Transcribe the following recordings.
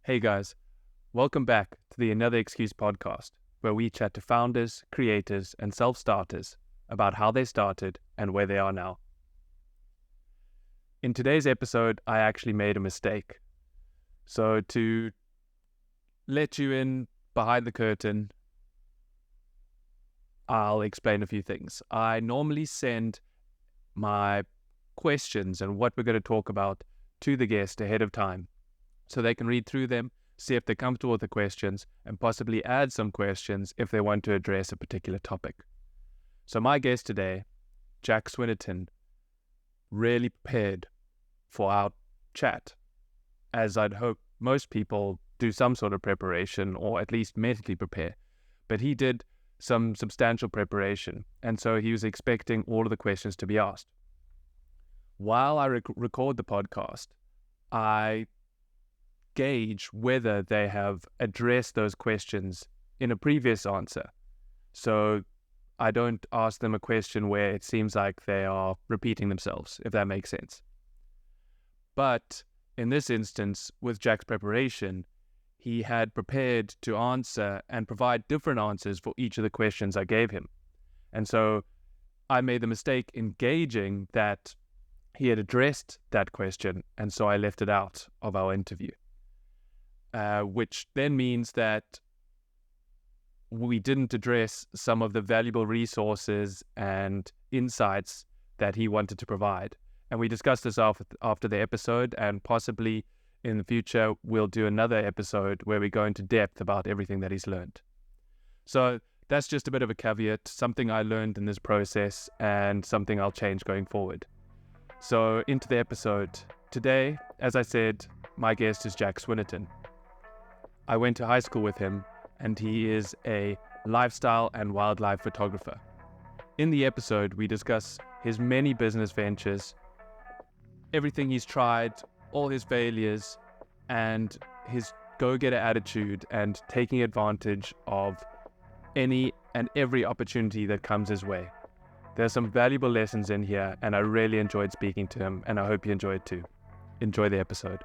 Hey guys, welcome back to the Another Excuse podcast, where we chat to founders, creators, and self-starters about how they started and where they are now. In today's episode, I actually made a mistake. So to let you in behind the curtain, I'll explain a few things. I normally send my questions and what we're going to talk about to the guest ahead of time, so they can read through them, see if they're comfortable with the questions, and possibly add some questions if they want to address a particular topic. So my guest today, Jack Swynnerton, really prepared for our chat, as I'd hope most people do some sort of preparation, or at least mentally prepare. But he did some substantial preparation, and so he was expecting all of the questions to be asked. While I record the podcast, I gauge whether they have addressed those questions in a previous answer. So I don't ask them a question where it seems like they are repeating themselves, if that makes sense. But in this instance, with Jack's preparation, he had prepared to answer and provide different answers for each of the questions I gave him. And so I made the mistake in gauging that he had addressed that question, and so I left it out of our interview. Which then means that we didn't address some of the valuable resources and insights that he wanted to provide. And we discussed this after the episode, and possibly in the future we'll do another episode where we go into depth about everything that he's learned. So that's just a bit of a caveat, something I learned in this process and something I'll change going forward. So into the episode. Today, as I said, my guest is Jack Swynnerton. I went to high school with him, and he is a lifestyle and wildlife photographer. In the episode, we discuss his many business ventures, everything he's tried, all his failures, and his go-getter attitude and taking advantage of any and every opportunity that comes his way. There's some valuable lessons in here, and I really enjoyed speaking to him, and I hope you enjoyed too. Enjoy the episode.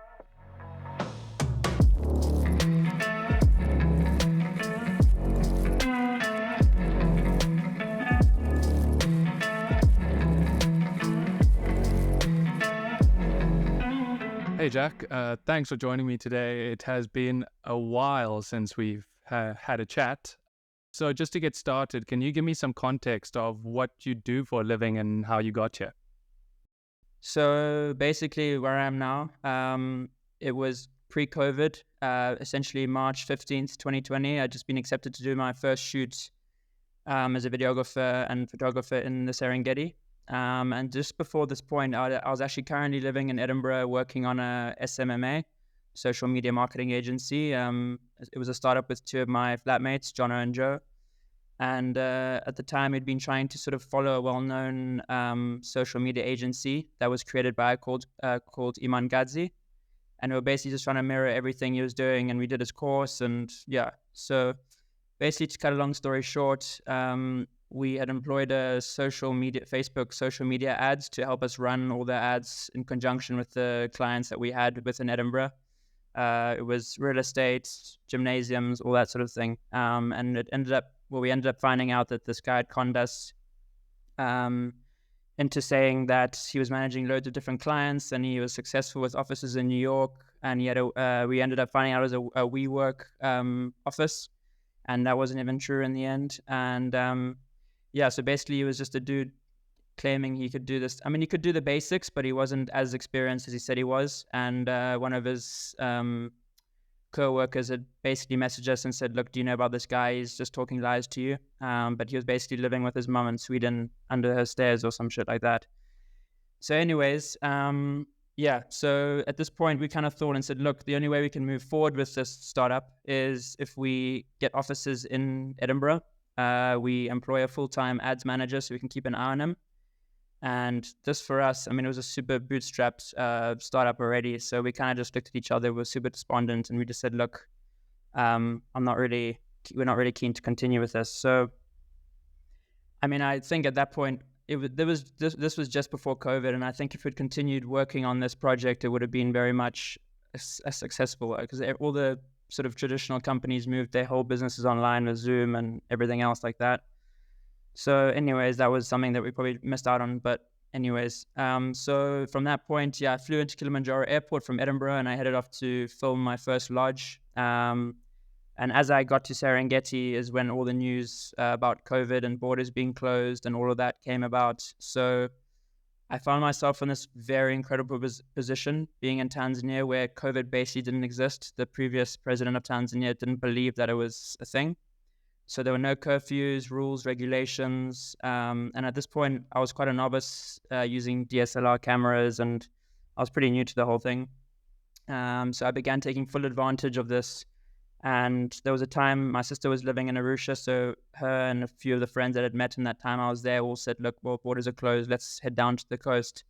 Hey Jack, thanks for joining me today. It has been a while since we've had a chat. So just to get started, can you give me some context of what you do for a living and how you got here? So basically where I am now, it was pre-COVID, essentially March 15th, 2020. I'd just been accepted to do my first shoot as a videographer and photographer in the Serengeti. And just before this point, I was actually currently living in Edinburgh working on a SMMA, social media marketing agency. It was a startup with two of my flatmates, Jono and Joe. And at the time, we'd been trying to sort of follow a well-known social media agency that was created by called Iman Gadzi. And we were basically just trying to mirror everything he was doing. And we did his course. And yeah, so basically, to cut a long story short, we had employed a Facebook social media ads to help us run all the ads in conjunction with the clients that we had within Edinburgh. It was real estate, gymnasiums, all that sort of thing. And we ended up finding out that this guy had conned us into saying that he was managing loads of different clients and he was successful with offices in New York. And we ended up finding out it was a WeWork office, and that wasn't even true in the end. And so basically he was just a dude claiming he could do this. I mean, he could do the basics, but he wasn't as experienced as he said he was. And one of his co-workers had basically messaged us and said, look, do you know about this guy? He's just talking lies to you. But he was basically living with his mum in Sweden under her stairs or some shit like that. So anyways, so at this point we kind of thought and said, look, the only way we can move forward with this startup is if we get offices in Edinburgh. We employ a full-time ads manager so we can keep an eye on him. And this for us, I mean, it was a super bootstrapped startup already. So we kind of just looked at each other, we were super despondent, and we just said, look, we're not really keen to continue with this. So, I mean, I think at that point, this was just before COVID. And I think if we'd continued working on this project, it would have been very much as successful, because all the sort of traditional companies moved their whole businesses online with Zoom and everything else like that. So anyways, that was something that we probably missed out on. But anyways, so from that point, yeah, I flew into Kilimanjaro Airport from Edinburgh, and I headed off to film my first lodge. And as I got to Serengeti is when all the news about COVID and borders being closed and all of that came about. So I found myself in this very incredible position being in Tanzania, where COVID basically didn't exist. The previous president of Tanzania didn't believe that it was a thing. So there were no curfews, rules, regulations. And at this point, I was quite a novice using DSLR cameras, and I was pretty new to the whole thing. So I began taking full advantage of this. And there was a time my sister was living in Arusha, so her and a few of the friends that had met in that time I was there all said, look, well, borders are closed, let's head down to the coast.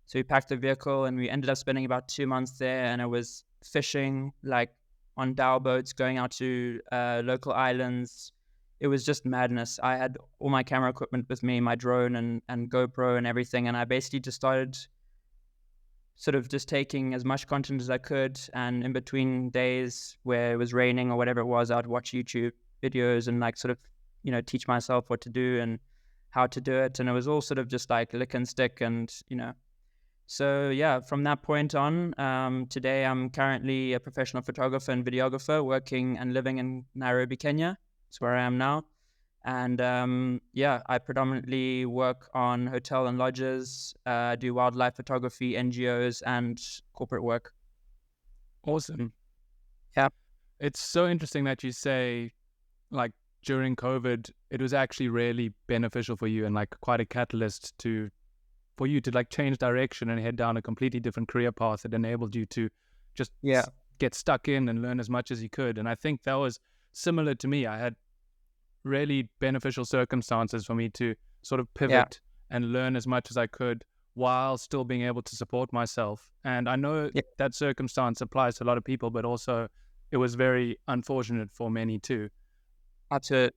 So we packed the vehicle and we ended up spending about 2 months there, and it was fishing, like on dhow boats, going out to local islands. It was just madness. I had all my camera equipment with me, my drone and GoPro and everything, and I basically just started sort of just taking as much content as I could, and in between days where it was raining or whatever it was, I'd watch YouTube videos and like sort of, teach myself what to do and how to do it. And it was all sort of just like lick and stick, and so yeah, from that point on, today I'm currently a professional photographer and videographer working and living in Nairobi, Kenya. It's where I am now. And I predominantly work on hotel and lodges, do wildlife photography, NGOs, and corporate work. Awesome. Yeah. It's so interesting that you say, like, during COVID, it was actually really beneficial for you and like quite a catalyst for you to like change direction and head down a completely different career path that enabled you to just get stuck in and learn as much as you could. And I think that was similar to me. I had really beneficial circumstances for me to sort of pivot and learn as much as I could while still being able to support myself. And I know that circumstance applies to a lot of people, but also it was very unfortunate for many too. Absolutely.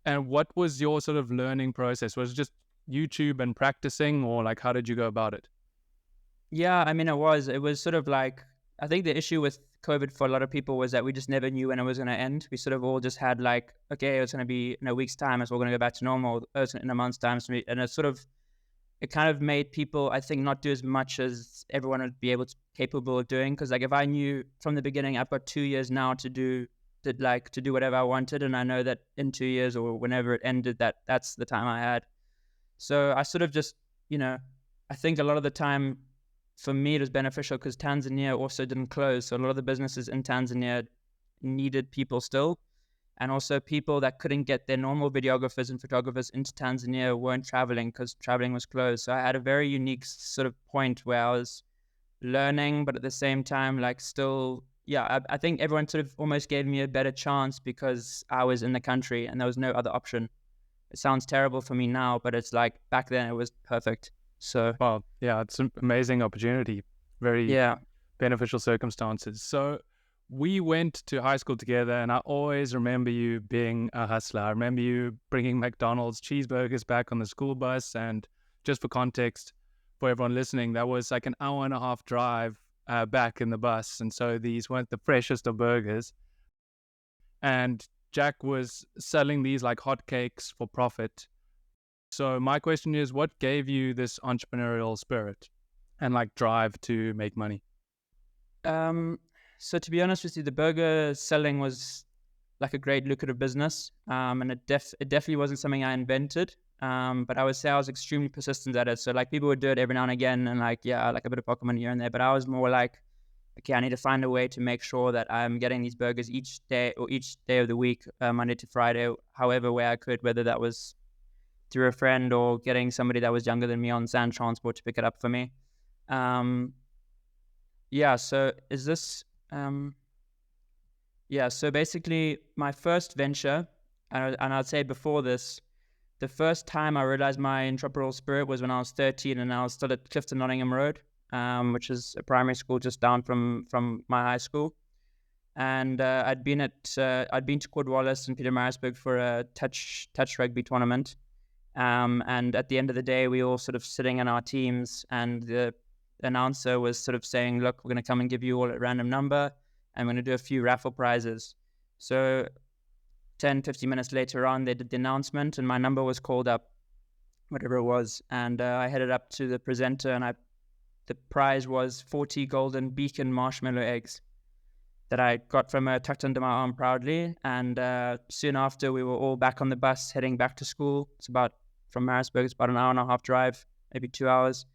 And what was your sort of learning process? Was it just YouTube and practicing, or like how did you go about it? Yeah, I mean, it was sort of like, I think the issue with COVID for a lot of people was that we just never knew when it was going to end. We sort of all just had like, okay, it's going to be in a week's time, it's all going to go back to normal. It's in a month's time. And it kind of made people, I think, not do as much as everyone would be capable of doing. Because like if I knew from the beginning, I've got 2 years now to do whatever I wanted, and I know that in 2 years or whenever it ended, that's the time I had. So I sort of just, I think a lot of the time for me it was beneficial because Tanzania also didn't close. So a lot of the businesses in Tanzania needed people still. And also people that couldn't get their normal videographers and photographers into Tanzania weren't traveling because traveling was closed. So I had a very unique sort of point where I was learning, but at the same time, like still, I think everyone sort of almost gave me a better chance because I was in the country and there was no other option. It sounds terrible for me now, but it's like back then it was perfect. So, well, yeah, it's an amazing opportunity. Very beneficial circumstances. So we went to high school together, and I always remember you being a hustler. I remember you bringing McDonald's cheeseburgers back on the school bus. And just for context, for everyone listening, that was like an hour and a half drive back in the bus. And so these weren't the freshest of burgers. And Jack was selling these like hotcakes for profit. So my question is, what gave you this entrepreneurial spirit and like drive to make money? So to be honest with you, the burger selling was like a great lucrative business. And it definitely wasn't something I invented. But I would say I was extremely persistent at it. So like people would do it every now and again and like a bit of pocket money here and there. But I was more like, okay, I need to find a way to make sure that I'm getting these burgers each day of the week, Monday to Friday, however way I could, whether that was through a friend or getting somebody that was younger than me on sand transport to pick it up for me. So is this... so basically my first venture, and I'd say before this, the first time I realized my entrepreneurial spirit was when I was 13 and I was still at Clifton Nottingham Road, which is a primary school just down from my high school. And I'd been to Cornwallis and Pietermaritzburg for a touch rugby tournament. And at the end of the day, we all sort of sitting in our teams, and the announcer was sort of saying, look, we're going to come and give you all a random number, and we're going to do a few raffle prizes. So 10, 15 minutes later on, they did the announcement, and my number was called up, whatever it was. And I headed up to the presenter, and the prize was 40 golden beacon marshmallow eggs that I got from her, tucked under my arm proudly. And soon after, we were all back on the bus heading back to school. It's about, from Maritzburg, it's about an hour and a half drive, maybe 2 hours.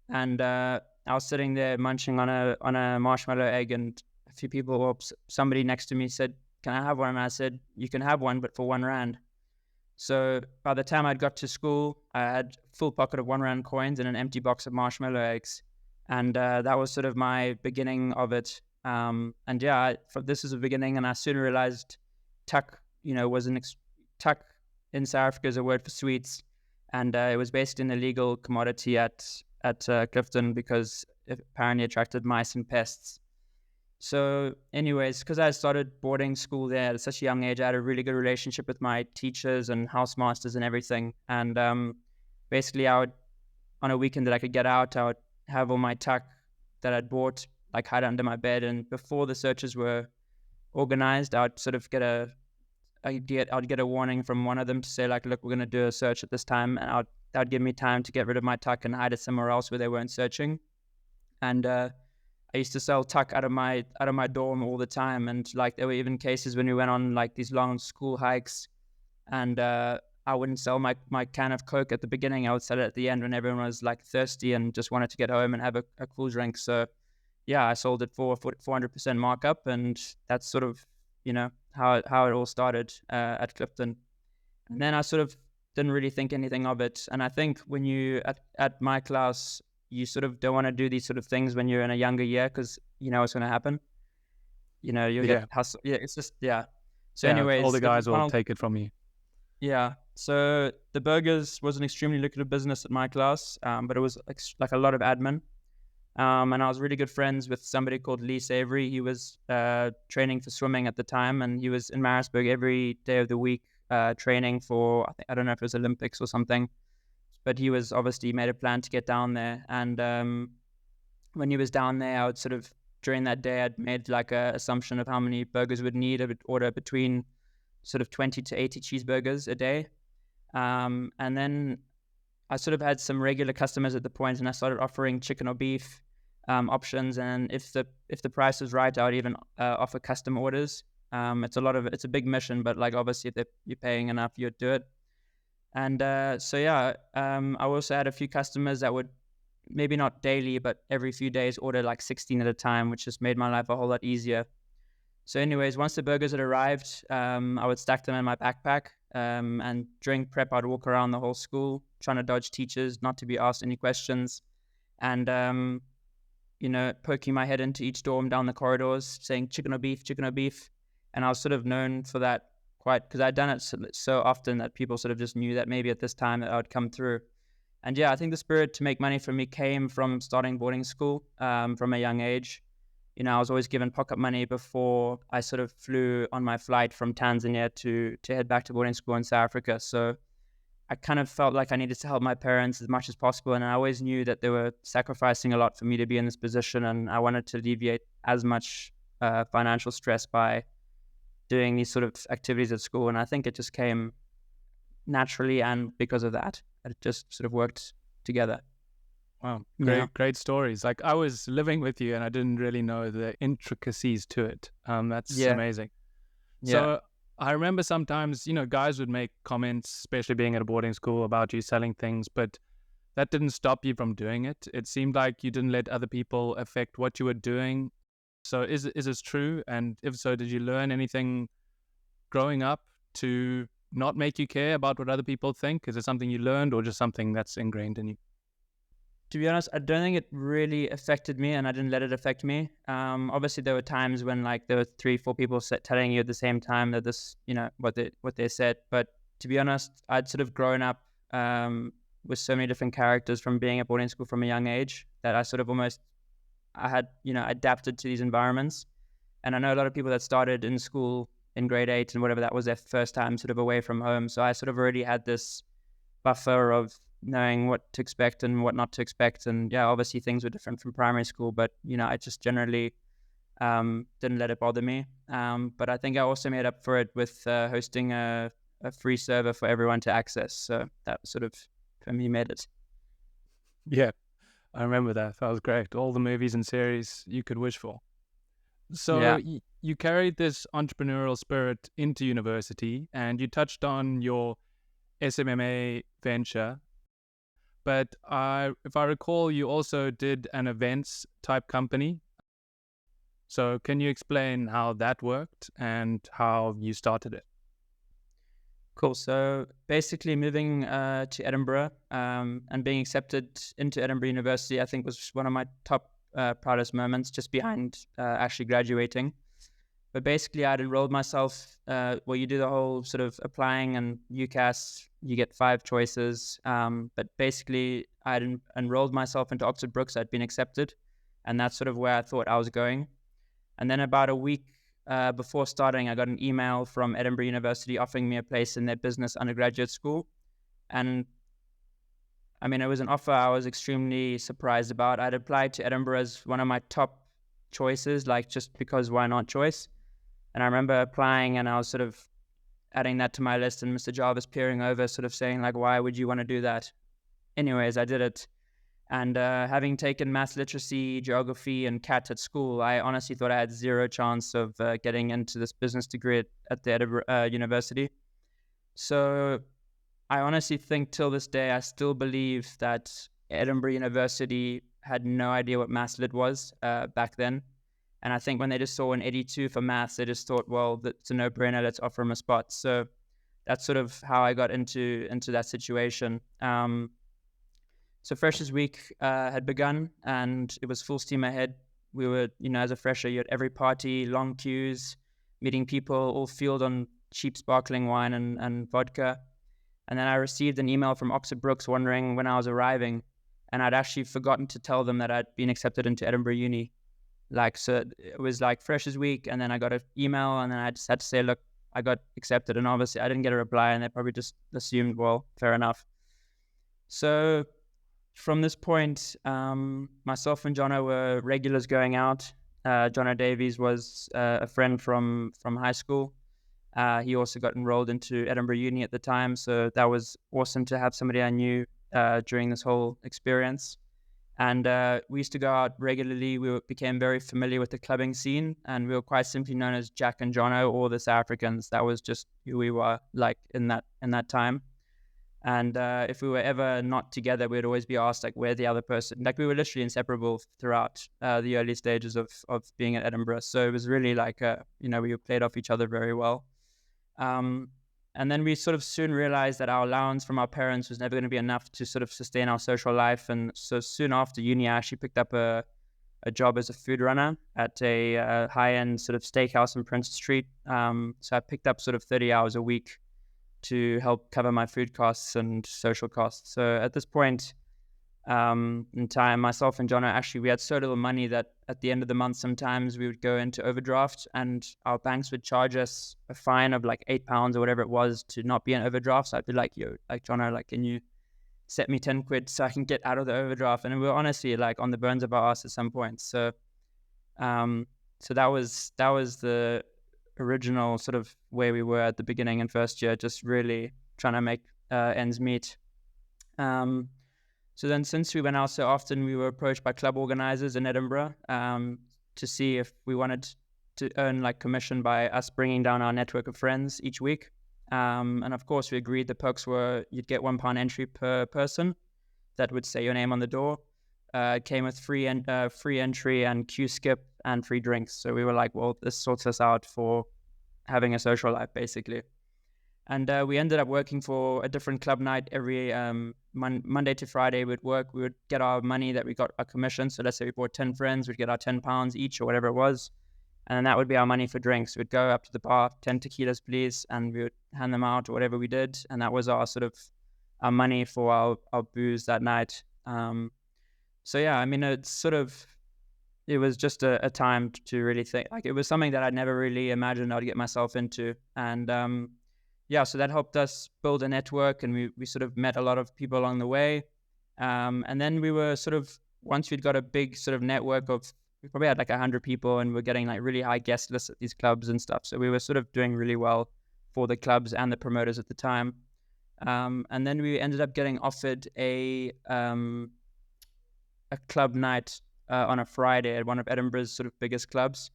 And I was sitting there munching on a marshmallow egg, and a few people, or somebody next to me said, can I have one? And I said, you can have one, but for R1. So by the time I'd got to school, I had a full pocket of R1 coins and an empty box of marshmallow eggs. And that was sort of my beginning of it. And yeah, this is a beginning, and I soon realized tuck, was tuck in South Africa is a word for sweets, and it was basically an illegal commodity at Clifton because it apparently attracted mice and pests. So anyways, because I started boarding school there at such a young age, I had a really good relationship with my teachers and housemasters and everything. And basically, I would, on a weekend that I could get out, I would have all my tuck that I'd bought, like, hide under my bed. And before the searches were organized, I'd sort of I'd get a warning from one of them to say, like, look, we're going to do a search at this time. And that'd give me time to get rid of my tuck and hide it somewhere else where they weren't searching. And I used to sell tuck out of my dorm all the time. And like, there were even cases when we went on like these long school hikes, and I wouldn't sell my can of Coke at the beginning. I would sell it at the end when everyone was like thirsty and just wanted to get home and have a cool drink. So yeah, I sold it for 400% markup, and that's sort of, how it all started at Clifton. And then I sort of didn't really think anything of it. And I think when you at my class, you sort of don't want to do these sort of things when you're in a younger year, because you know what's going to happen. You'll get hustle. Yeah, it's just, yeah. So anyways, all the guys will take it from you. Yeah. So the burgers was an extremely lucrative business at my class, but it was like a lot of admin. And I was really good friends with somebody called Lee Savory. He was training for swimming at the time, and he was in Maritzburg every day of the week training for, I don't know if it was Olympics or something, but he was obviously made a plan to get down there. And when he was down there, I would sort of, during that day, I'd made like a assumption of how many burgers we'd need. I would order between sort of 20 to 80 cheeseburgers a day. And then I sort of had some regular customers at the point, and I started offering chicken or beef options. And if the price was right, I would even offer custom orders. It's a big mission, but like, obviously if you're paying enough, you'd do it. And so yeah, I also had a few customers that would, maybe not daily, but every few days, order like 16 at a time, which just made my life a whole lot easier. So anyways, once the burgers had arrived, I would stack them in my backpack. And during prep, I'd walk around the whole school trying to dodge teachers, not to be asked any questions. And, poking my head into each dorm down the corridors saying chicken or beef, chicken or beef. And I was sort of known for that because I'd done it so often that people sort of just knew that maybe at this time that I would come through. And yeah, I think the spirit to make money for me came from starting boarding school from a young age. I was always given pocket money before I sort of flew on my flight from Tanzania to head back to boarding school in South Africa. So I kind of felt like I needed to help my parents as much as possible. And I always knew that they were sacrificing a lot for me to be in this position. And I wanted to alleviate as much financial stress by doing these sort of activities at school. And I think it just came naturally, and because of that, it just sort of worked together. Wow. Great stories. Like, I was living with you and I didn't really know the intricacies to it. That's amazing. Yeah. So I remember sometimes, guys would make comments, especially being at a boarding school, about you selling things, but that didn't stop you from doing it. It seemed like you didn't let other people affect what you were doing. So is this true? And if so, did you learn anything growing up to not make you care about what other people think? Is it something you learned, or just something that's ingrained in you? To be honest, I don't think it really affected me, and I didn't let it affect me. Obviously, there were times when like there were 3-4 people telling you at the same time that this, what they said. But to be honest, I'd sort of grown up with so many different characters from being at boarding school from a young age that I sort of I had adapted to these environments. And I know a lot of people that started in school in grade 8 and whatever, that was their first time sort of away from home. So I sort of already had this buffer of knowing what to expect and what not to expect. And yeah, obviously things were different from primary school, but I just generally didn't let it bother me. But I think I also made up for it with hosting a free server for everyone to access. So that sort of, for me, made it. Yeah, I remember that. That was great. All the movies and series you could wish for. So Yeah. you carried this entrepreneurial spirit into university, and you touched on your SMMA venture. But if I recall, you also did an events type company. So can you explain how that worked and how you started it? Cool. So basically, moving to Edinburgh and being accepted into Edinburgh University, I think was one of my top proudest moments, just behind actually graduating. But basically, I'd enrolled myself. You do the whole sort of applying and UCAS. You get 5 choices. But basically, I'd enrolled myself into Oxford Brookes. I'd been accepted, and that's sort of where I thought I was going. And then about a week before starting, I got an email from Edinburgh University offering me a place in their business undergraduate school. And I mean, it was an offer I was extremely surprised about. I'd applied to Edinburgh as one of my top choices, like just because why not choice. And I remember applying and I was sort of adding that to my list, and Mr. Jarvis peering over, sort of saying like, why would you want to do that? Anyways, I did it. And having taken maths literacy, geography, and CAT at school, I honestly thought I had zero chance of getting into this business degree at the Edinburgh University. So I honestly think till this day, I still believe that Edinburgh University had no idea what maths lit was back then. And I think when they just saw an 82 for maths, they just thought, well, it's a no-brainer, let's offer him a spot. So that's sort of how I got into that situation. So Freshers Week had begun, and it was full steam ahead. We were, as a fresher, you had every party, long queues, meeting people, all fueled on cheap sparkling wine and vodka. And then I received an email from Oxford Brookes wondering when I was arriving, and I'd actually forgotten to tell them that I'd been accepted into Edinburgh Uni. So it was like Freshers Week, and then I got an email, and then I just had to say, look, I got accepted. And obviously I didn't get a reply, and they probably just assumed, well, fair enough. So from this point, myself and Jono were regulars going out. Jono Davies was a friend from high school. He also got enrolled into Edinburgh Uni at the time, so that was awesome to have somebody I knew during this whole experience. And we used to go out regularly. We became very familiar with the clubbing scene, and we were quite simply known as Jack and Jono, or the South Africans. That was just who we were like in that time. And if we were ever not together, we'd always be asked, like, where's the other person? Like, we were literally inseparable throughout the early stages of being at Edinburgh. So it was really like, we played off each other very well. And then we sort of soon realized that our allowance from our parents was never going to be enough to sort of sustain our social life. And so soon after uni, I actually picked up a job as a food runner at a high-end sort of steakhouse in Prince Street. So I picked up sort of 30 hours a week to help cover my food costs and social costs. So at this point in time, myself and Jono, actually, we had so little money that at the end of the month, sometimes we would go into overdraft, and our banks would charge us a fine of like £8 or whatever it was to not be in overdraft. So I'd be like, Jono, like, can you set me 10 quid so I can get out of the overdraft? And we were honestly like on the bones of our ass at some point. So that was the original sort of where we were at the beginning in first year, just really trying to make ends meet. So then, since we went out so often, we were approached by club organizers in Edinburgh to see if we wanted to earn like commission by us bringing down our network of friends each week. And of course, we agreed the perks were you'd get £1 entry per person. That would say your name on the door. It came with free entry and queue skip and free drinks. So we were like, well, this sorts us out for having a social life, basically. And we ended up working for a different club night every Monday to Friday. We would get our money that we got our commission. So let's say we bought 10 friends, we'd get our £10 each or whatever it was. And then that would be our money for drinks. We'd go up to the bar, 10 tequilas, please. And we would hand them out or whatever we did. And that was our sort of our money for our booze that night. So yeah, I mean, it was just a time to really think. Like, it was something that I'd never really imagined I'd get myself into. And yeah, so that helped us build a network, and we sort of met a lot of people along the way. And then we were sort of, once we'd got a big sort of network of, we probably had like 100 people, and we're getting like really high guest lists at these clubs and stuff. So we were sort of doing really well for the clubs and the promoters at the time. And then we ended up getting offered a club night on a Friday at one of Edinburgh's sort of biggest clubs.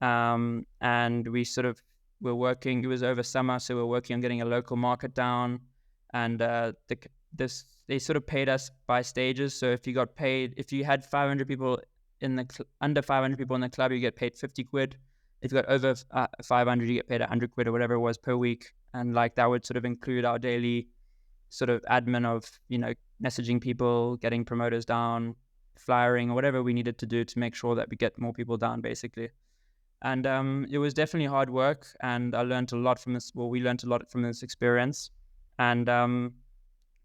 And we sort of were working, it was over summer, so we were working on getting a local market down. And they sort of paid us by stages. So if you had 500 people under 500 people in the club, you get paid 50 quid. If you got over 500, you get paid 100 quid or whatever it was per week. And like that would sort of include our daily sort of admin of, messaging people, getting promoters down, flyering, or whatever we needed to do to make sure that we get more people down, basically. And it was definitely hard work, and I learned a lot from this. Well, we learned a lot from this experience, and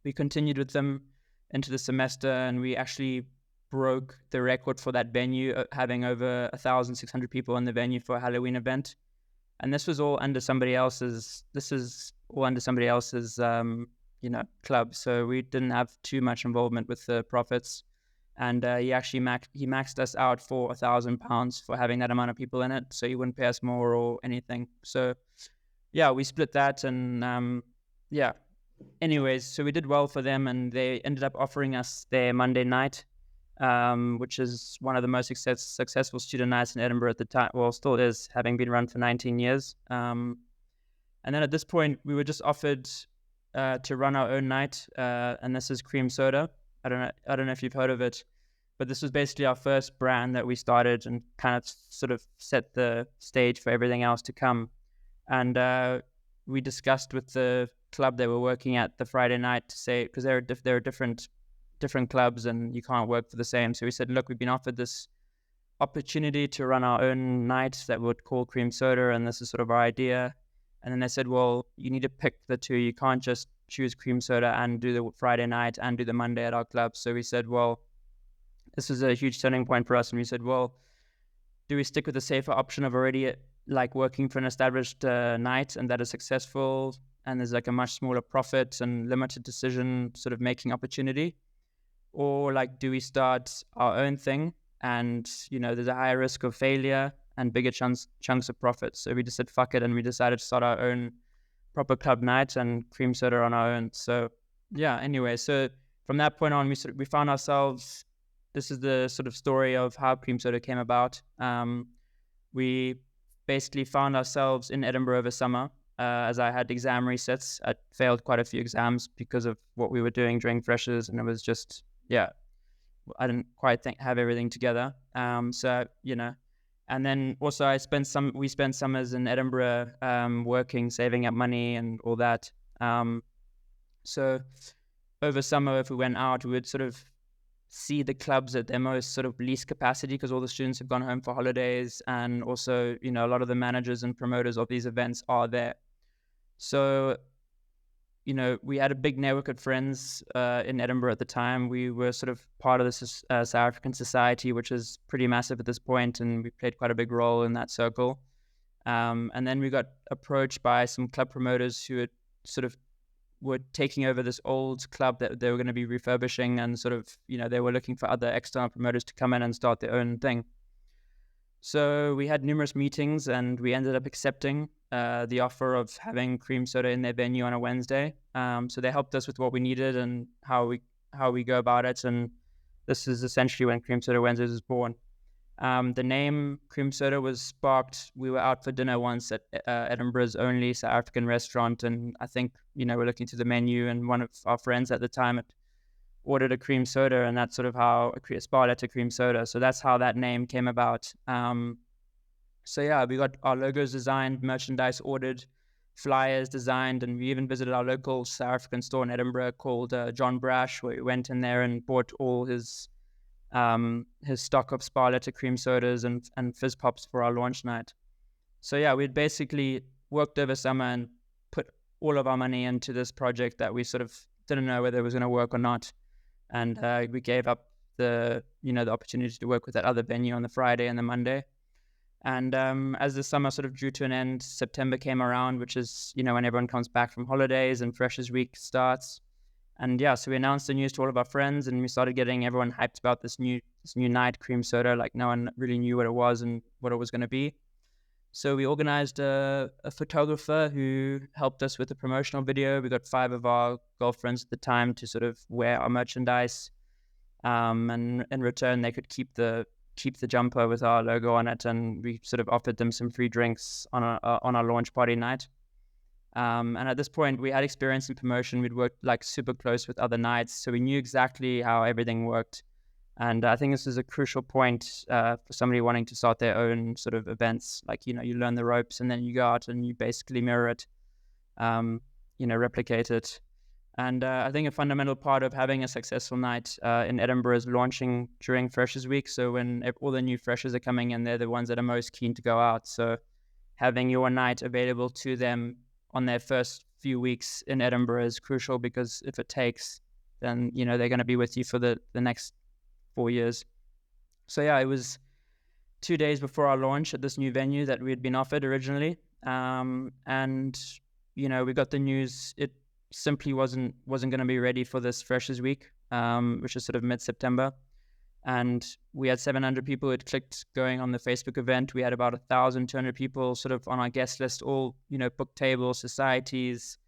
we continued with them into the semester, and we actually broke the record for that venue, having over 1,600 people in the venue for a Halloween event. And this was all under somebody else's. This is all under somebody else's, club. So we didn't have too much involvement with the profits. And he actually maxed us out for £1,000 for having that amount of people in it. So he wouldn't pay us more or anything. So yeah, we split that, and yeah. Anyways, so we did well for them, and they ended up offering us their Monday night, which is one of the most successful student nights in Edinburgh at the time. Well, still is, having been run for 19 years. And then at this point, we were just offered to run our own night, and this is Cream Soda. I don't know if you've heard of it, but this was basically our first brand that we started and kind of sort of set the stage for everything else to come. And we discussed with the club they were working at the Friday night to say, because there are different clubs and you can't work for the same. So we said, look, we've been offered this opportunity to run our own night that we would call Cream Soda, and this is sort of our idea. And then they said, well, you need to pick the two. You can't just choose Cream Soda and do the Friday night and do the Monday at our club. So we said, well, this was a huge turning point for us. And we said, well, do we stick with the safer option of already like working for an established night and that is successful, and there's like a much smaller profit and limited decision sort of making opportunity? Or like, do we start our own thing and, there's a higher risk of failure and bigger chunks of profit? So we just said, fuck it. And we decided to start our own proper club night and Cream Soda on our own. So yeah, anyway, so from that point on, we found ourselves, this is the sort of story of how Cream Soda came about. We basically found ourselves in Edinburgh over summer. As I had exam resets, I failed quite a few exams because of what we were doing during freshers, and it was just, I didn't quite have everything together. And then also we spent summers in Edinburgh, working, saving up money and all that. So over summer, if we went out, we would sort of see the clubs at their most sort of least capacity, because all the students have gone home for holidays, and also, a lot of the managers and promoters of these events are there. So, we had a big network of friends in Edinburgh at the time. We were sort of part of the South African Society, which is pretty massive at this point, and we played quite a big role in that circle. And then we got approached by some club promoters who had sort of were taking over this old club that they were going to be refurbishing, and sort of, they were looking for other external promoters to come in and start their own thing. So we had numerous meetings, and we ended up accepting the offer of having Cream Soda in their venue on a Wednesday. So they helped us with what we needed and how we go about it. And this is essentially when Cream Soda Wednesdays was born. The name Cream Soda was sparked. We were out for dinner once at Edinburgh's only South African restaurant, and I think, we're looking through the menu, and one of our friends at the time had ordered a cream soda, and that's sort of how a spa letter Cream Soda. So that's how that name came about. So yeah, we got our logos designed, merchandise ordered, flyers designed, and we even visited our local South African store in Edinburgh called John Brash, where we went in there and bought all his stock of spa letter cream sodas and fizz pops for our launch night. So yeah, we'd basically worked over summer and put all of our money into this project that we sort of didn't know whether it was going to work or not. And we gave up the opportunity to work with that other venue on the Friday and the Monday. And as the summer sort of drew to an end, September came around, which is, when everyone comes back from holidays and Freshers Week starts. And yeah, so we announced the news to all of our friends, and we started getting everyone hyped about this new night, cream soda. Like, no one really knew what it was and what it was going to be. So we organized a photographer who helped us with the promotional video. We got 5 of our girlfriends at the time to sort of wear our merchandise. And in return, they could keep the jumper with our logo on it, and we sort of offered them some free drinks on our launch party night. And at this point, we had experience in promotion. We'd worked like super close with other nights, so we knew exactly how everything worked. And I think this is a crucial point for somebody wanting to start their own sort of events. Like, you learn the ropes, and then you go out and you basically mirror it, replicate it. And I think a fundamental part of having a successful night in Edinburgh is launching during Freshers Week. So when all the new freshers are coming in, they're the ones that are most keen to go out. So having your night available to them on their first few weeks in Edinburgh is crucial, because if it takes, then, they're going to be with you for the next 4 years. So yeah, it was 2 days before our launch at this new venue that we had been offered originally. And, we got the news. It simply wasn't going to be ready for this Freshers Week, which is sort of mid-September. And we had 700 people who had clicked going on the Facebook event. We had about 1,200 people sort of on our guest list, all, book tables, societies,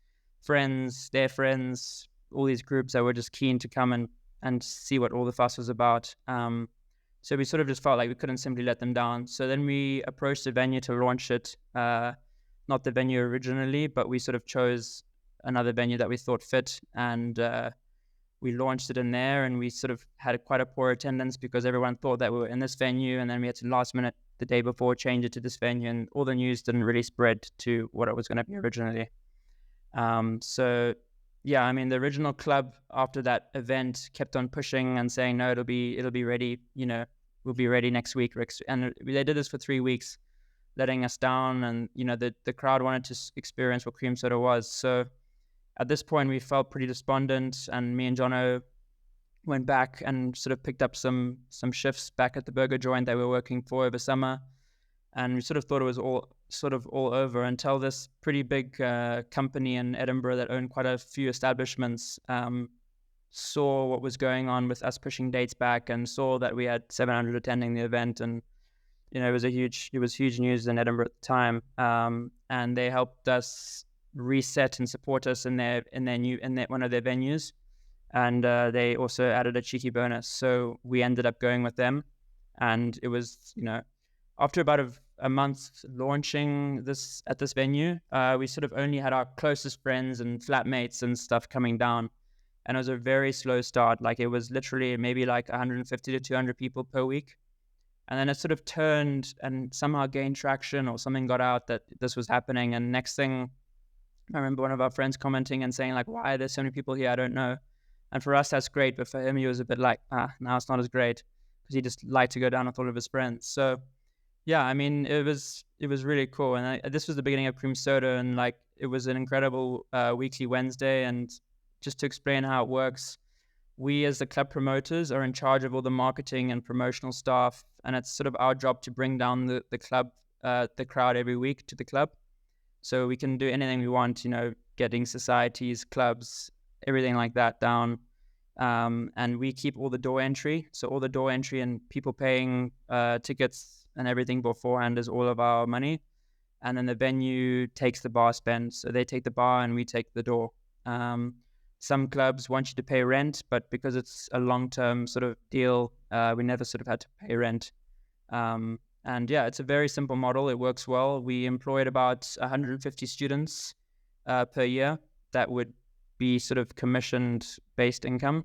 friends, their friends, all these groups that were just keen to come and see what all the fuss was about. So we sort of just felt like we couldn't simply let them down. So then we approached the venue to launch it, not the venue originally, but we sort of chose another venue that we thought fit, and we launched it in there, and we sort of had quite a poor attendance because everyone thought that we were in this venue, and then we had to last minute the day before change it to this venue, and all the news didn't really spread to what it was going to be originally. So yeah, I mean, the original club after that event kept on pushing and saying, no, it'll be ready, we'll be ready next week. And they did this for 3 weeks, letting us down, and the crowd wanted to experience what cream soda was. So at this point, we felt pretty despondent, and me and Jono went back and sort of picked up some shifts back at the burger joint that we were working for over summer, and we sort of thought it was all over until this pretty big company in Edinburgh that owned quite a few establishments saw what was going on with us pushing dates back, and saw that we had 700 attending the event, and it was huge news in Edinburgh at the time, and they helped us reset and support us in one of their venues, and they also added a cheeky bonus. So we ended up going with them, and it was after about a month launching this at this venue, we sort of only had our closest friends and flatmates and stuff coming down, and it was a very slow start. Like, it was literally maybe like 150 to 200 people per week. And then it sort of turned and somehow gained traction, or something got out that this was happening. And next thing, I remember one of our friends commenting and saying, like, why are there so many people here? I don't know. And for us, that's great. But for him, he was a bit like, now it's not as great, because he just liked to go down with all of his friends. So yeah, I mean, it was really cool. And this was the beginning of cream soda, and like, it was an incredible weekly Wednesday. And just to explain how it works, we as the club promoters are in charge of all the marketing and promotional staff, and it's sort of our job to bring down the crowd every week to the club. So we can do anything we want, getting societies, clubs, everything like that down. And we keep all the door entry. So all the door entry and people paying tickets and everything beforehand is all of our money. And then the venue takes the bar spend. So they take the bar and we take the door. Some clubs want you to pay rent, but because it's a long-term sort of deal, we never sort of had to pay rent. And yeah, it's a very simple model. It works well. We employed about 150 students per year that would be sort of commissioned-based income.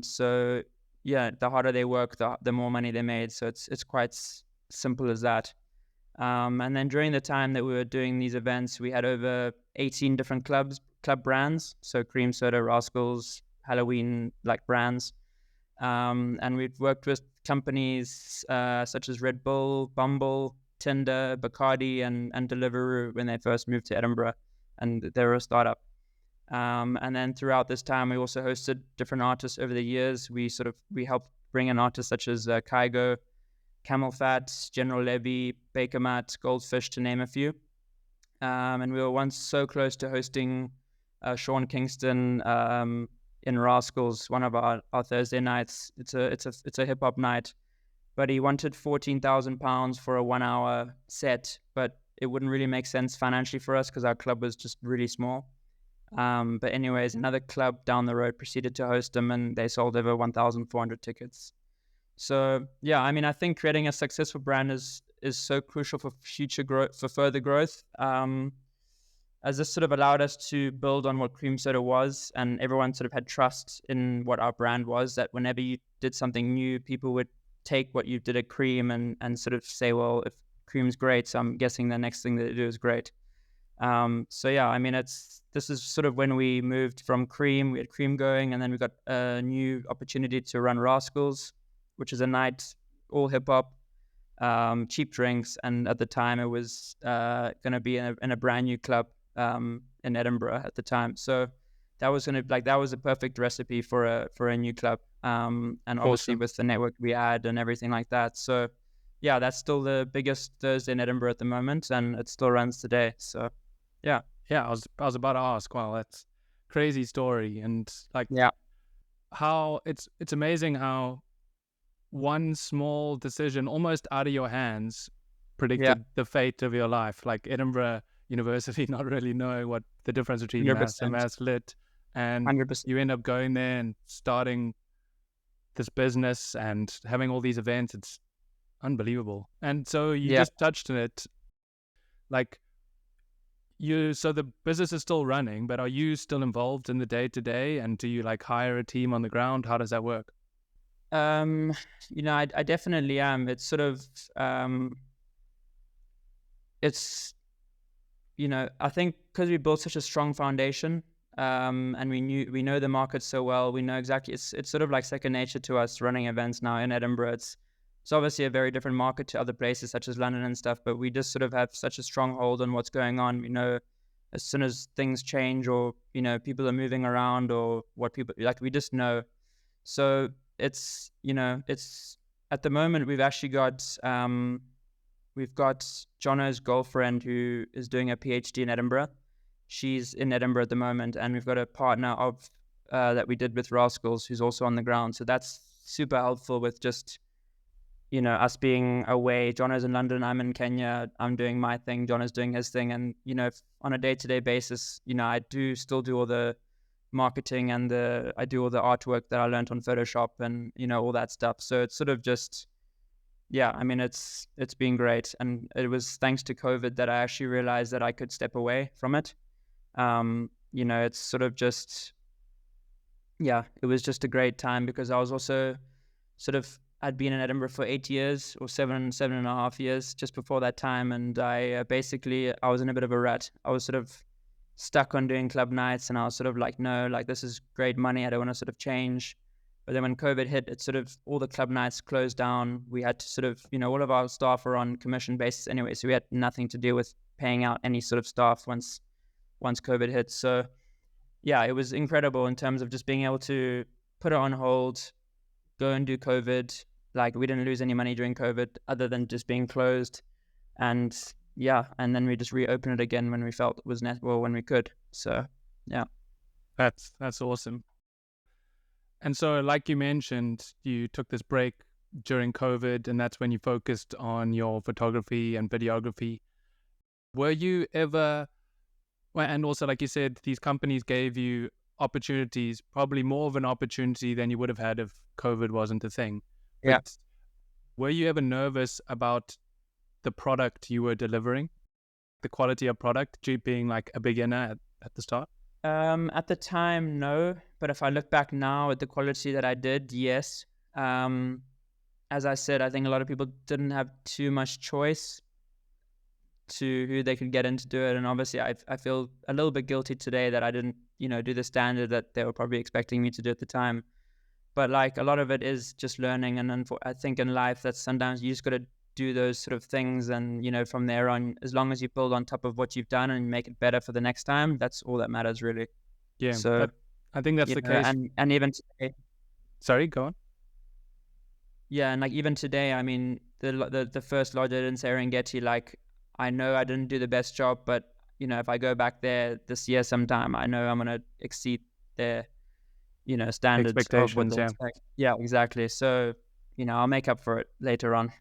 So yeah, the harder they work, the more money they made. So it's quite simple as that. And then during the time that we were doing these events, we had over 18 different club brands. So cream soda, Rascals, Halloween like brands. And we've worked with companies such as Red Bull, Bumble, Tinder, Bacardi, and Deliveroo when they first moved to Edinburgh, and they were a startup. And then throughout this time, we also hosted different artists over the years. We helped bring in artists such as Kygo, Camel Fat, General Levy, Baker Mat, Goldfish, to name a few. And we were once so close to hosting Sean Kingston in Rascals, one of our Thursday nights. It's a hip hop night, but he wanted £14,000 for a 1 hour set, but it wouldn't really make sense financially for us because our club was just really small. But anyways, another club down the road proceeded to host them, and they sold over 1,400 tickets. So yeah, I mean, I think creating a successful brand is so crucial for future growth, for further growth. As this sort of allowed us to build on what cream soda was, and everyone sort of had trust in what our brand was, that whenever you did something new, people would take what you did at cream and sort of say, well, if cream's great, so I'm guessing the next thing that they do is great. So yeah, I mean, this is sort of when we moved from cream. We had cream going, and then we got a new opportunity to run Rascals, which is a night all hip hop, cheap drinks, and at the time it was going to be in a brand new club in Edinburgh at the time. So that was that was a perfect recipe for a new club, and obviously Awesome. with the network we had and everything like that. So yeah, that's still the biggest Thursday in Edinburgh at the moment, and it still runs today. So yeah. Yeah, I was about to ask. Wow, that's crazy story, and like Yeah. how it's amazing how one small decision, almost out of your hands, Yeah. predicted the fate of your life. Like Edinburgh University, not really knowing what the difference between maths and 100%. maths lit, and 100%. you end up going there and starting this business and having all these events. It's unbelievable. And so you Yeah. just touched on it, like so the business is still running, but are you still involved in the day to day? And do you like hire a team on the ground? How does that work? I definitely am. It's sort of, it's, I think because we built such a strong foundation, and we know the market so well, we know exactly, it's sort of like second nature to us running events now in Edinburgh. It's obviously a very different market to other places such as London and stuff, but we just sort of have such a strong hold on what's going on. We know as soon as things change, or, people are moving around, or what people like, we just know. So it's at the moment we've actually got Jono's girlfriend who is doing a PhD in Edinburgh. She's in Edinburgh at the moment, and we've got a partner of that we did with Rascals who's also on the ground. So that's super helpful with just us being away. Jono's in London, I'm in Kenya, I'm doing my thing, Jono's doing his thing, and on a day-to-day basis, I do still do all the marketing and I do all the artwork that I learned on Photoshop and all that stuff. So it's sort of just, yeah, I mean, it's been great, and it was thanks to COVID that I actually realized that I could step away from it. It's sort of just, yeah, it was just a great time because I was also I'd been in Edinburgh for 8 years or seven and a half years just before that time, and I was in a bit of a rut. I was sort of stuck on doing club nights, and I was sort of like, no, like this is great money, I don't want to sort of change. But then when COVID hit, it sort of, all the club nights closed down. We had to sort of, all of our staff are on commission basis anyway, so we had nothing to do with paying out any sort of staff once COVID hit. So yeah, it was incredible in terms of just being able to put it on hold, go and do COVID. Like, we didn't lose any money during COVID other than just being closed. And yeah, and then we just reopened it again when we felt it was when we could. So yeah. That's awesome. And so, like you mentioned, you took this break during COVID, and that's when you focused on your photography and videography. Were you ever, well, and also, like you said, these companies gave you opportunities, probably more of an opportunity than you would have had if COVID wasn't a thing. But Yeah. were you ever nervous about the product you were delivering, the quality of product, you being like a beginner at the start? At the time, no. But if I look back now at the quality that I did, yes. As I said, I think a lot of people didn't have too much choice to who they could get in to do it. And obviously, I feel a little bit guilty today that I didn't, do the standard that they were probably expecting me to do at the time. But like, a lot of it is just learning. And then I think in life that sometimes you just got to do those sort of things. And, from there on, as long as you build on top of what you've done and make it better for the next time, that's all that matters, really. Yeah, So I think that's the case. And even today, Sorry, go on. yeah, and like even today, I mean, the first lodge in Serengeti, like I know I didn't do the best job, but if I go back there this year sometime, I know I'm gonna exceed their standards of what Expectations, they yeah. expect. Yeah, exactly. So I'll make up for it later on.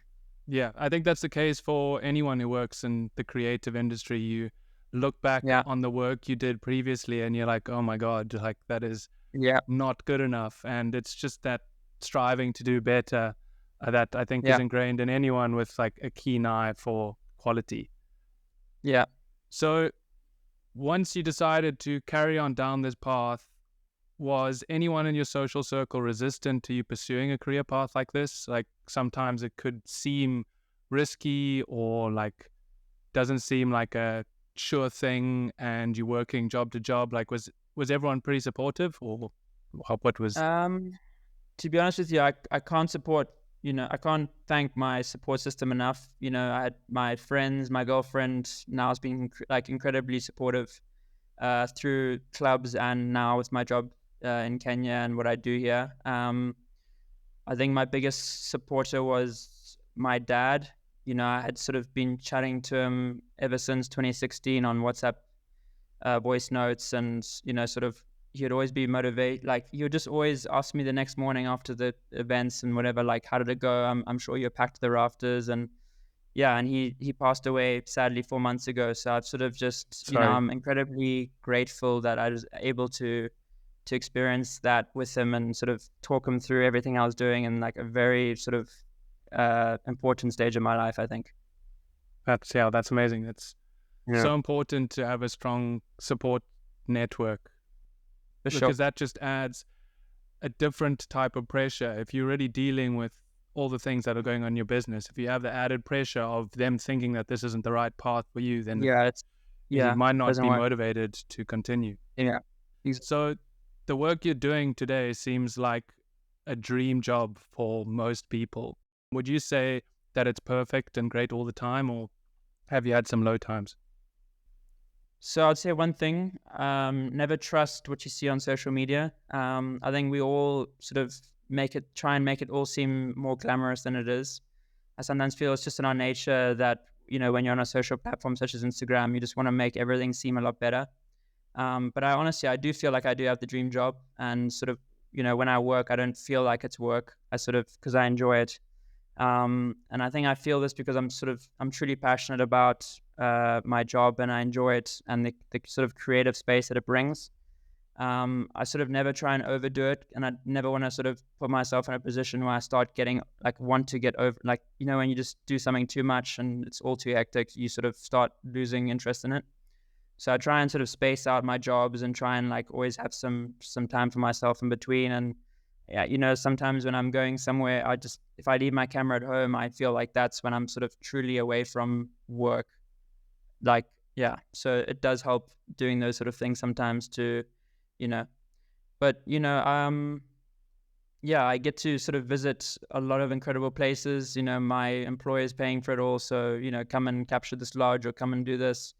Yeah, I think that's the case for anyone who works in the creative industry. You look back Yeah, on the work you did previously and you're like, oh my God, like that is yeah, not good enough. And it's just that striving to do better that I think is yeah, ingrained in anyone with like a keen eye for quality. yeah. So once you decided to carry on down this path, was anyone in your social circle resistant to you pursuing a career path like this? Like sometimes it could seem risky or like doesn't seem like a sure thing and you're working job to job. Like was everyone pretty supportive or what was Um, to be honest with you, I can't support, I can't thank my support system enough. I had my friends, my girlfriend now has been like incredibly supportive through clubs and now with my job in Kenya and what I do here. I think my biggest supporter was my dad. I had sort of been chatting to him ever since 2016 on WhatsApp voice notes, and sort of he would always be motivated. Like he would just always ask me the next morning after the events and whatever, like, how did it go? I'm sure you're packed to the rafters. And yeah, and he passed away sadly 4 months ago. So I've sort of just sorry. I'm incredibly grateful that I was able to experience that with him and sort of talk him through everything I was doing in like a very sort of important stage of my life, I think. That's amazing. That's Yeah, so important to have a strong support network for sure. because that just adds a different type of pressure. If you're already dealing with all the things that are going on in your business, if you have the added pressure of them thinking that this isn't the right path for you, then Yeah, you yeah, might not doesn't be work. motivated to continue. Yeah. So the work you're doing today seems like a dream job for most people. Would you say that it's perfect and great all the time, or have you had some low times? So I'd say one thing, never trust what you see on social media. I think we all sort of try and make it all seem more glamorous than it is. I sometimes feel it's just in our nature that, when you're on a social platform such as Instagram, you just want to make everything seem a lot better. But I do feel like I do have the dream job, and sort of, when I work, I don't feel like it's work. I sort of, because I enjoy it. And I think I feel this because I'm truly passionate about my job and I enjoy it and the sort of creative space that it brings. I sort of never try and overdo it, and I never want to sort of put myself in a position where I start getting like want to get over, like, when you just do something too much and it's all too hectic, you sort of start losing interest in it. So I try and sort of space out my jobs and try and like always have some time for myself in between. And yeah, sometimes when I'm going somewhere, if I leave my camera at home, I feel like that's when I'm sort of truly away from work. Like, yeah, so it does help doing those sort of things sometimes to, you know, but yeah, I get to sort of visit a lot of incredible places. My employer is paying for it all, so come and capture this lodge or come and do this.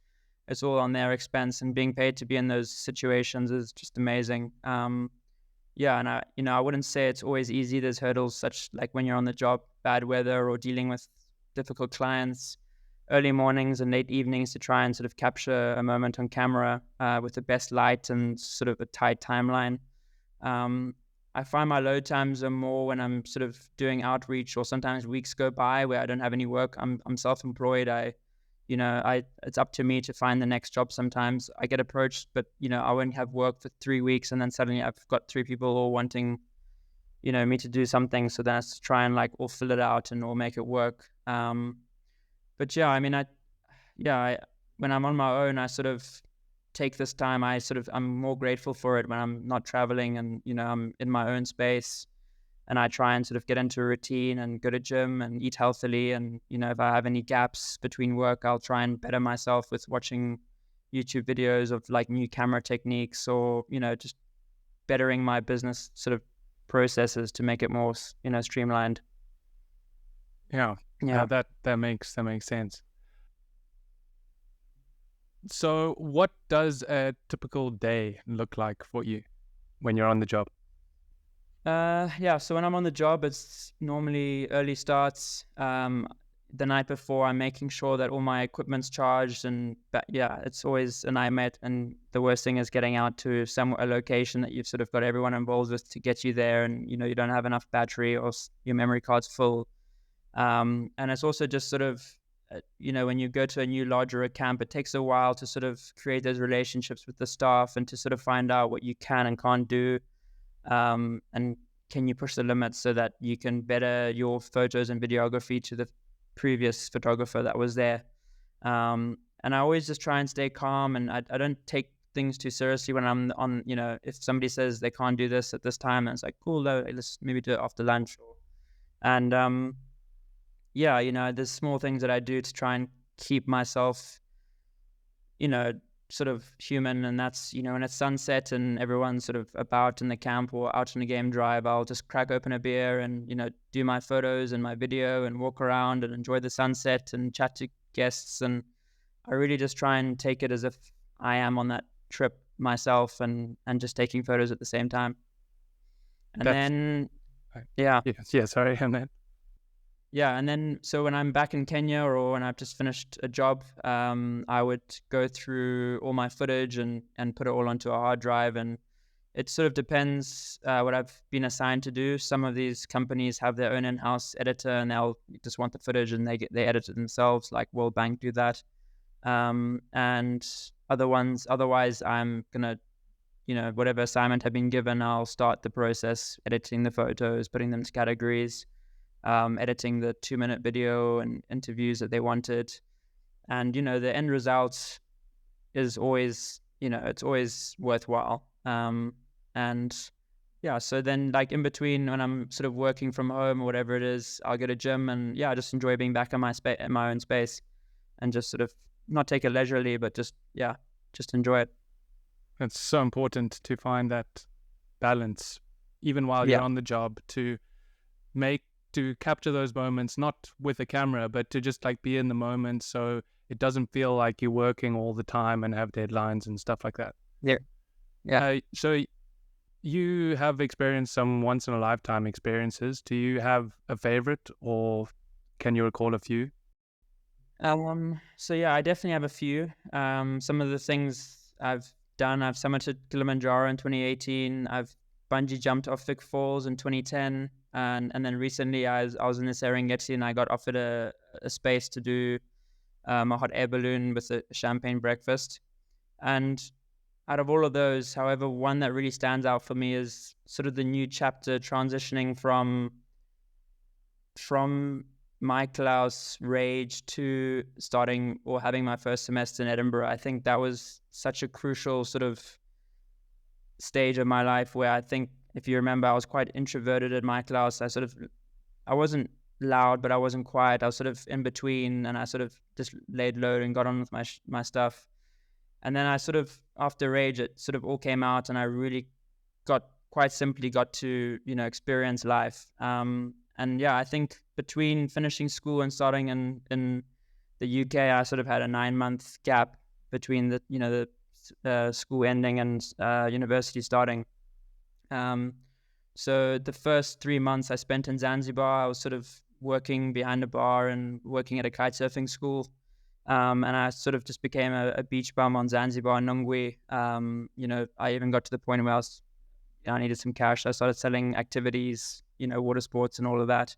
It's all on their expense, and being paid to be in those situations is just amazing. Yeah, and I wouldn't say it's always easy. There's hurdles such like when you're on the job, bad weather or dealing with difficult clients, early mornings and late evenings to try and sort of capture a moment on camera with the best light and sort of a tight timeline. Um, I find my load times are more when I'm sort of doing outreach, or sometimes weeks go by where I don't have any work. I'm self-employed. It's up to me to find the next job. Sometimes I get approached, but I won't have work for 3 weeks, and then suddenly I've got three people all wanting, me to do something. So that's to try and like all fill it out and all make it work. But yeah, I mean, when I'm on my own, I sort of take this time. I'm more grateful for it when I'm not traveling and I'm in my own space. And I try and sort of get into a routine and go to gym and eat healthily. And, if I have any gaps between work, I'll try and better myself with watching YouTube videos of like new camera techniques or, just bettering my business sort of processes to make it more, streamlined. Yeah, Yeah. that makes sense. So, what does a typical day look like for you when you're on the job? Yeah, so when I'm on the job, it's normally early starts. The night before, I'm making sure that all my equipment's charged, and yeah, it's always a nightmare. And the worst thing is getting out to a location that you've sort of got everyone involved with to get you there, and you don't have enough battery or your memory card's full. And it's also just sort of, when you go to a new lodge or a camp, it takes a while to sort of create those relationships with the staff and to sort of find out what you can and can't do. And can you push the limits so that you can better your photos and videography to the previous photographer that was there. And I always just try and stay calm, and I don't take things too seriously when I'm on, if somebody says they can't do this at this time, and it's like, cool, let's maybe do it after lunch. And yeah, there's small things that I do to try and keep myself, sort of human. And that's, when it's sunset and everyone's sort of about in the camp or out on a game drive, I'll just crack open a beer and, do my photos and my video and walk around and enjoy the sunset and chat to guests. And I really just try and take it as if I am on that trip myself, and just taking photos at the same time. And then, yeah. Yeah, sorry, and then. Yeah, and then so when I'm back in Kenya or when I've just finished a job, I would go through all my footage and put it all onto a hard drive. And it sort of depends what I've been assigned to do. Some of these companies have their own in-house editor, and they'll just want the footage and they edit it themselves, like World Bank do that. And otherwise, I'm gonna, whatever assignment I've been given, I'll start the process, editing the photos, putting them to categories. Editing the 2-minute video and interviews that they wanted. And, the end result is always, it's always worthwhile. And yeah, so then like in between when I'm sort of working from home or whatever it is, I'll go to gym, and yeah, I just enjoy being back in my own space, and just sort of not take it leisurely, but just enjoy it. It's so important to find that balance, even while you're on the job, to capture those moments, not with a camera, but to just like be in the moment, so it doesn't feel like you're working all the time and have deadlines and stuff like that. Yeah. So you have experienced some once in a lifetime experiences. Do you have a favorite, or can you recall a few? So yeah, I definitely have a few. Some of the things I've done, I've summited Kilimanjaro in 2018. I've bungee jumped off Vic Falls in 2010. And then recently I was in the Serengeti, and I got offered a space to do a hot air balloon with a champagne breakfast. And out of all of those, however, one that really stands out for me is sort of the new chapter transitioning from my class rage to starting or having my first semester in Edinburgh. I think that was such a crucial sort of stage of my life where I think, if you remember, I was quite introverted in my class. I wasn't loud, but I wasn't quiet. I was sort of in between, and I sort of just laid low and got on with my stuff. And then I sort of, after rage, it sort of all came out, and I really got to, experience life. And yeah, I think between finishing school and starting in the UK, I sort of had a 9-month gap between the school ending and university starting. So the first 3 months I spent in Zanzibar, I was sort of working behind a bar and working at a kite surfing school. And I sort of just became a beach bum on Zanzibar and Nungwi. I even got to the point where I needed some cash. I started selling activities, water sports and all of that.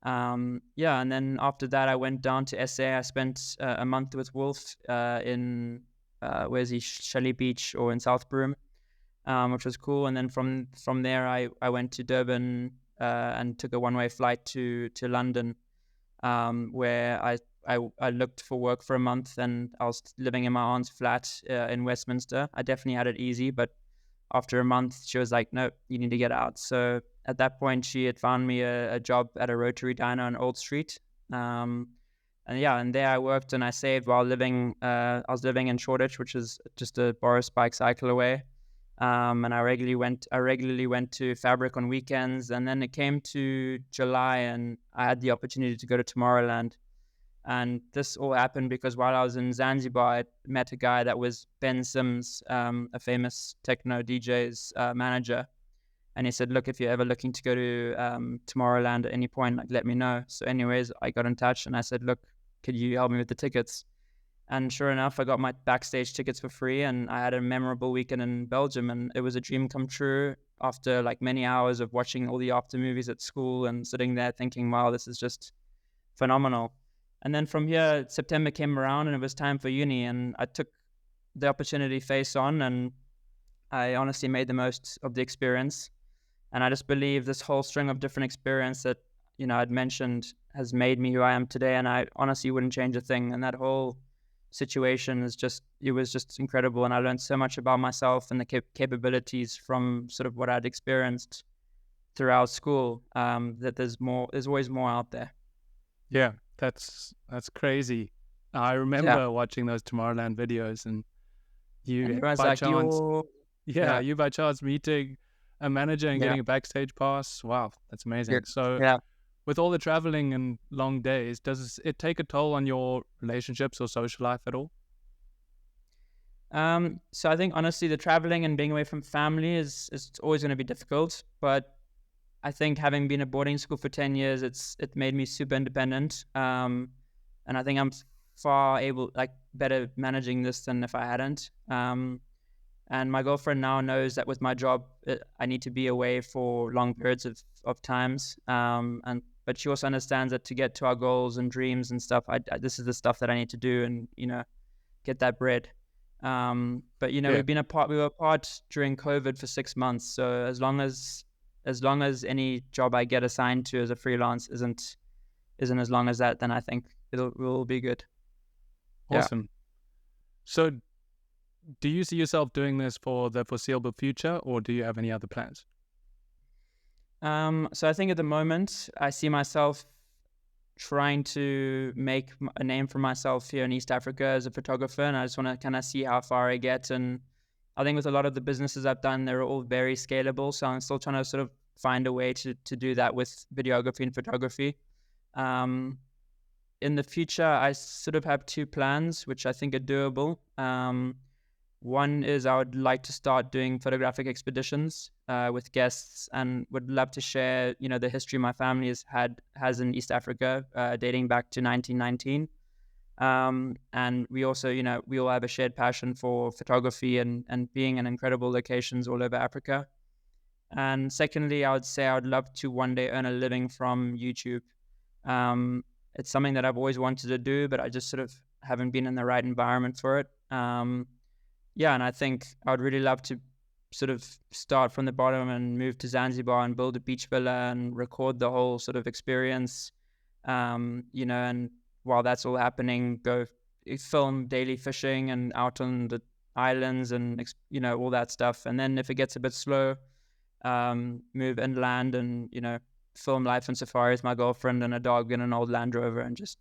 And then after that, I went down to SA. I spent a month with Wolf in Shelley Beach or in South Broome. Which was cool. And then from there, I went to Durban and took a one-way flight to London, where I looked for work for a month, and I was living in my aunt's flat in Westminster. I definitely had it easy, but after a month, she was like, "No, you need to get out." So at that point, she had found me a job at a Rotary Diner on Old Street. And there I worked and I saved while living. I was living in Shoreditch, which is just a Boris bike cycle away. And I regularly went to Fabric on weekends. And then it came to July, and I had the opportunity to go to Tomorrowland. And this all happened because while I was in Zanzibar, I met a guy that was Ben Sims, a famous techno DJ's manager. And he said, look, if you're ever looking to go to Tomorrowland at any point, like, let me know. So anyways, I got in touch and I said, look, could you help me with the tickets? And sure enough, I got my backstage tickets for free, and I had a memorable weekend in Belgium, and it was a dream come true after like many hours of watching all the after movies at school and sitting there thinking, wow, this is just phenomenal. And then from here, September came around and it was time for uni, and I took the opportunity face on, and I honestly made the most of the experience. And I just believe this whole string of different experience that, I'd mentioned has made me who I am today. And I honestly wouldn't change a thing. And that whole situation it was just incredible. And I learned so much about myself and the capabilities from sort of what I'd experienced throughout school, that there's always more out there. Yeah, that's crazy. I remember watching those Tomorrowland videos, and you by chance, you by chance meeting a manager and getting a backstage pass. Wow, that's amazing. So with all the traveling and long days, does it take a toll on your relationships or social life at all? So I think honestly, the traveling and being away from family is always going to be difficult. But I think having been at boarding school for 10 years, it made me super independent. And I think I'm better managing this than if I hadn't. And my girlfriend now knows that with my job, I need to be away for long periods of times. But she also understands that to get to our goals and dreams and stuff, this is the stuff that I need to do and, get that bread. But we were apart during COVID for 6 months. So as long as any job I get assigned to as a freelance isn't as long as that, then I think we'll be good. Awesome. Yeah. So do you see yourself doing this for the foreseeable future, or do you have any other plans? So I think at the moment I see myself trying to make a name for myself here in East Africa as a photographer, and I just want to kind of see how far I get. And I think with a lot of the businesses I've done, they're all very scalable. So I'm still trying to sort of find a way to do that with videography and photography. In the future, I sort of have 2 plans, which I think are doable. One is I would like to start doing photographic expeditions with guests, and would love to share, the history my family has in East Africa, dating back to 1919. And we also, we all have a shared passion for photography and being in incredible locations all over Africa. And secondly, I would say I would love to one day earn a living from YouTube. It's something that I've always wanted to do, but I just sort of haven't been in the right environment for it. And I think I would really love to sort of start from the bottom and move to Zanzibar and build a beach villa and record the whole sort of experience, and while that's all happening, go film daily fishing and out on the islands and, all that stuff. And then if it gets a bit slow, move inland and, film life on safari with my girlfriend and a dog in an old Land Rover and just,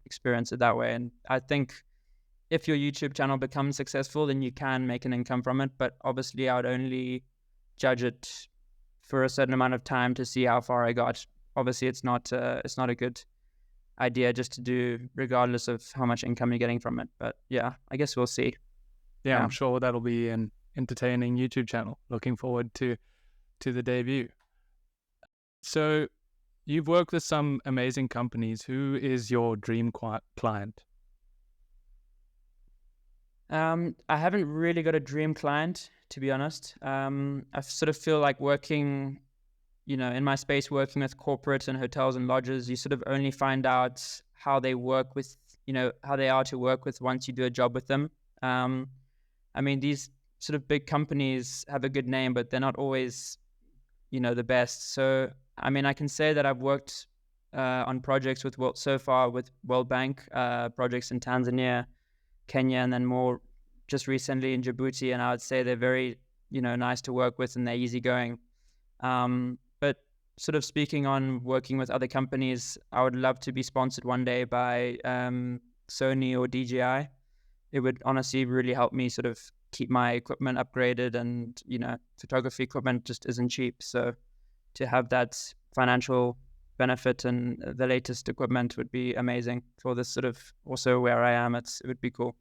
experience it that way. And I think if your YouTube channel becomes successful, then you can make an income from it. But obviously I would only judge it for a certain amount of time to see how far I got. Obviously it's not a good idea just to do regardless of how much income you're getting from it. But yeah, I guess we'll see. Yeah, I'm sure that'll be an entertaining YouTube channel. Looking forward to the debut. So you've worked with some amazing companies. Who is your dream client? I haven't really got a dream client, to be honest. I sort of feel like working, in my space, working with corporates and hotels and lodges, you sort of only find out how they work with, how they are to work with once you do a job with them. These sort of big companies have a good name, but they're not always, the best. So, I can say that I've worked on projects with World Bank, projects in Tanzania, Kenya, and then more just recently in Djibouti. And I would say they're very, nice to work with and they're easygoing. But sort of speaking on working with other companies, I would love to be sponsored one day by Sony or DJI. It would honestly really help me sort of keep my equipment upgraded, and, photography equipment just isn't cheap. So to have that financial benefit and the latest equipment would be amazing for this sort of also where I am. It would be cool.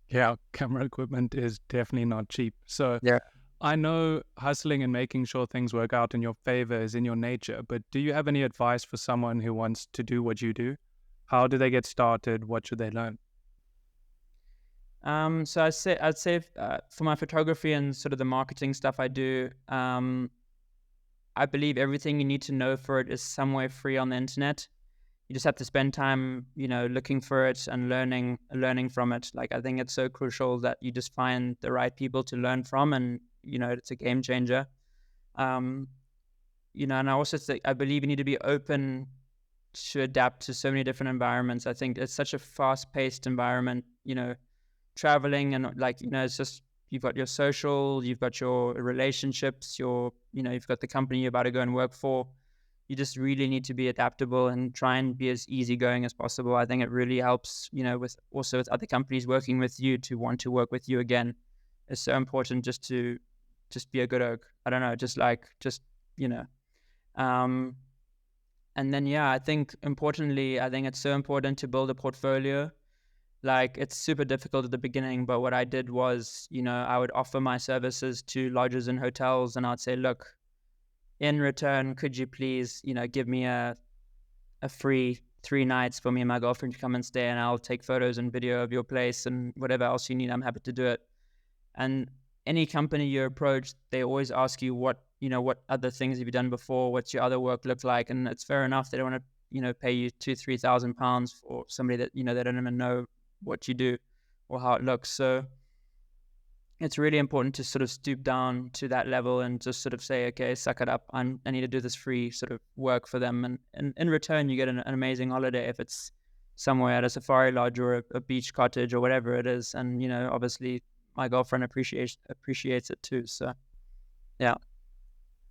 Yeah, camera equipment is definitely not cheap. So I know hustling and making sure things work out in your favor is in your nature, but do you have any advice for someone who wants to do what you do? How do they get started? What should they learn? So I'd say for my photography and sort of the marketing stuff I do, I believe everything you need to know for it is somewhere free on the internet. You just have to spend time, looking for it and learning from it. Like, I think it's so crucial that you just find the right people to learn from, and it's a game changer. Um, and I also think I believe you need to be open to adapt to so many different environments. I think it's such a fast-paced environment, traveling, and it's just, you've got your social, you've got your relationships, you've got the company you're about to go and work for. You just really need to be adaptable and try and be as easygoing as possible. I think it really helps, with other companies working with you to want to work with you again. It's so important just to be a good oak. I don't know, um, and then, I think importantly, I think it's so important to build a portfolio. Like, it's super difficult at the beginning, but what I did was, I would offer my services to lodges and hotels, and I'd say, look, in return, could you please, give me a free 3 nights for me and my girlfriend to come and stay, and I'll take photos and video of your place and whatever else you need. I'm happy to do it. And any company you approach, they always ask you what other things have you done before? What's your other work look like? And it's fair enough. They don't want to, pay you £2,000-3,000 for somebody that, they don't even know what you do or how it looks. So it's really important to sort of stoop down to that level and just sort of say, okay, suck it up. I need to do this free sort of work for them. And in return, you get an amazing holiday if it's somewhere at a safari lodge or a beach cottage or whatever it is. And, obviously my girlfriend appreciates it too. So, yeah.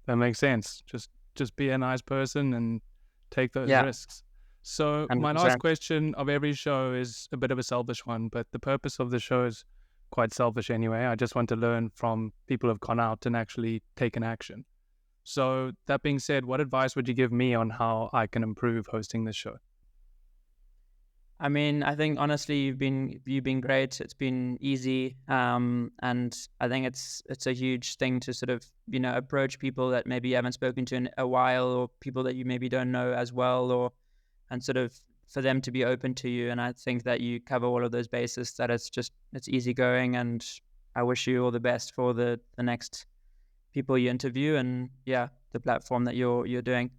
That makes sense. Just be a nice person and take those risks. So 100%. My last question of every show is a bit of a selfish one, but the purpose of the show is quite selfish anyway. I just want to learn from people who've gone out and actually taken action. So that being said, what advice would you give me on how I can improve hosting this show? I mean, I think honestly, you've been great. It's been easy, and I think it's a huge thing to sort of approach people that maybe you haven't spoken to in a while, or people that you maybe don't know as well, and sort of for them to be open to you. And I think that you cover all of those bases. That it's easygoing, and I wish you all the best for the next people you interview, and the platform that you're doing.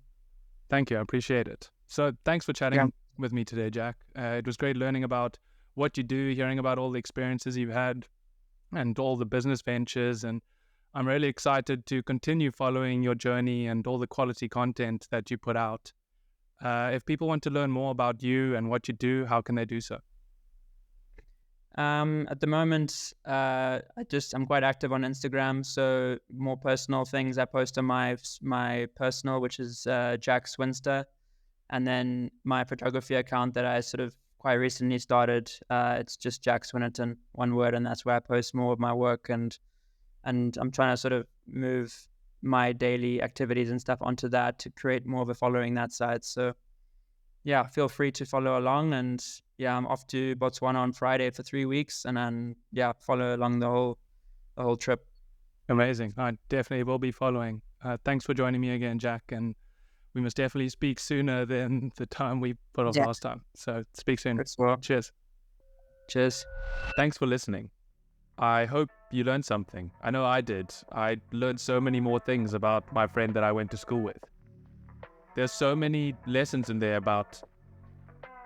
Thank you, I appreciate it. So thanks for chatting with me today, Jack. It was great learning about what you do, hearing about all the experiences you've had and all the business ventures. And I'm really excited to continue following your journey and all the quality content that you put out. If people want to learn more about you and what you do, how can they do so? At the moment, I'm quite active on Instagram, so more personal things I post on my personal, which is Jack Swynster. And then my photography account that I sort of quite recently started, it's just Jack Swynnerton, one word, and that's where I post more of my work. And I'm trying to sort of move my daily activities and stuff onto that to create more of a following that side. So feel free to follow along. And I'm off to Botswana on Friday for 3 weeks, and then follow along the whole trip. Amazing. I definitely will be following. Thanks for joining me again, Jack, and we must definitely speak sooner than the time we put off last time. So speak soon. Cheers. Cheers. Thanks for listening. I hope you learned something. I know I did. I learned so many more things about my friend that I went to school with. There's so many lessons in there about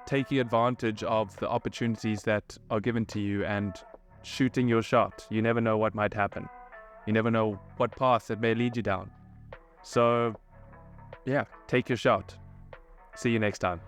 taking advantage of the opportunities that are given to you and shooting your shot. You never know what might happen. You never know what path it may lead you down. So take your shot. See you next time.